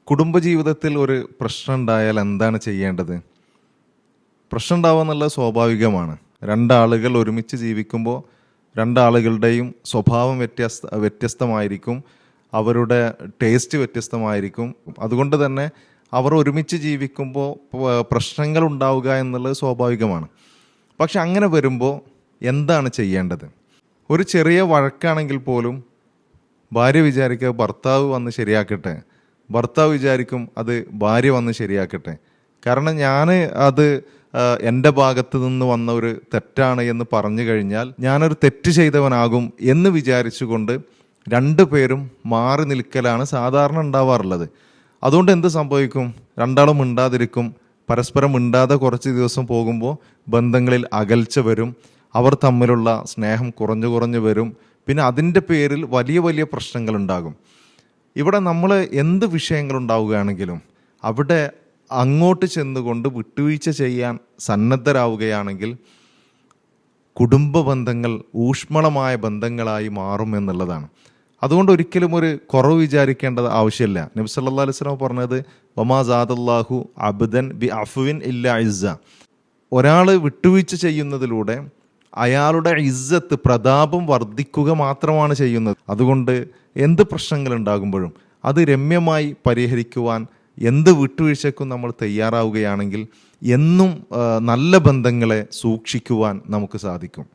കുടുംബജീവിതത്തിൽ ഒരു പ്രശ്നം ഉണ്ടായാൽ എന്താണ് ചെയ്യേണ്ടത്? പ്രശ്നം ഉണ്ടാവുക എന്നുള്ളത് സ്വാഭാവികമാണ്. രണ്ടാളുകൾ ഒരുമിച്ച് ജീവിക്കുമ്പോൾ രണ്ടാളുകളുടെയും സ്വഭാവം വ്യത്യസ്തമായിരിക്കും, അവരുടെ ടേസ്റ്റ് വ്യത്യസ്തമായിരിക്കും. അതുകൊണ്ട് തന്നെ അവർ ഒരുമിച്ച് ജീവിക്കുമ്പോൾ പ്രശ്നങ്ങൾ ഉണ്ടാവുക എന്നുള്ളത് സ്വാഭാവികമാണ്. പക്ഷെ അങ്ങനെ വരുമ്പോൾ എന്താണ് ചെയ്യേണ്ടത്? ഒരു ചെറിയ വഴക്കാണെങ്കിൽ പോലും ഭാര്യ വിചാരിക്കുക ഭർത്താവ് വന്ന് ശരിയാക്കട്ടെ, ഭർത്താവ് വിചാരിക്കും അത് ഭാര്യ വന്ന് ശരിയാക്കട്ടെ. കാരണം ഞാൻ അത് എൻ്റെ ഭാഗത്ത് നിന്ന് വന്ന ഒരു തെറ്റാണ് എന്ന് പറഞ്ഞു കഴിഞ്ഞാൽ ഞാനൊരു തെറ്റ് ചെയ്തവനാകും എന്ന് വിചാരിച്ചുകൊണ്ട് രണ്ടുപേരും മാറി നിൽക്കലാണ് സാധാരണ ഉണ്ടാവാറുള്ളത്. അതുകൊണ്ട് എന്ത് സംഭവിക്കും? രണ്ടാളും മിണ്ടാതിരിക്കും. പരസ്പരം മിണ്ടാതെ കുറച്ച് ദിവസം പോകുമ്പോൾ ബന്ധങ്ങളിൽ അകൽച്ച വരും, അവർ തമ്മിലുള്ള സ്നേഹം കുറഞ്ഞു കുറഞ്ഞു വരും. പിന്നെ അതിൻ്റെ പേരിൽ വലിയ വലിയ പ്രശ്നങ്ങൾ ഉണ്ടാകും. ഇവിടെ നമ്മൾ എന്ത് വിഷയങ്ങളുണ്ടാവുകയാണെങ്കിലും അവിടെ അങ്ങോട്ട് ചെന്നുകൊണ്ട് വിട്ടുവീഴ്ച ചെയ്യാൻ സന്നദ്ധരാവുകയാണെങ്കിൽ കുടുംബ ബന്ധങ്ങൾ ഊഷ്മളമായ ബന്ധങ്ങളായി മാറും എന്നുള്ളതാണ്. അതുകൊണ്ട് ഒരിക്കലും ഒരു കുറവ് വിചാരിക്കേണ്ടത് ആവശ്യമില്ല. നബി സല്ലല്ലാഹു അലൈഹി വസല്ലം പറഞ്ഞത് വമാ സാദല്ലാഹു അബ്ദൻ ബി അഫ്വിൻ ഇല്ലാ ഇസ്സ. ഒരാൾ വിട്ടുവീഴ്ച ചെയ്യുന്നതിലൂടെ അയാളുടെ ഇസ്സത്ത്, പ്രതാപം വർദ്ധിക്കുക മാത്രമാണ് ചെയ്യുന്നത്. അതുകൊണ്ട് എന്ത് പ്രശ്നങ്ങൾ ഉണ്ടാകുമ്പോഴും അത് രമ്യമായി പരിഹരിക്കുവാൻ, എന്ത് വിട്ടുവീഴ്ചയ്ക്കും നമ്മൾ തയ്യാറാവുകയാണെങ്കിൽ എന്നും നല്ല ബന്ധങ്ങളെ സൂക്ഷിക്കുവാൻ നമുക്ക് സാധിക്കും.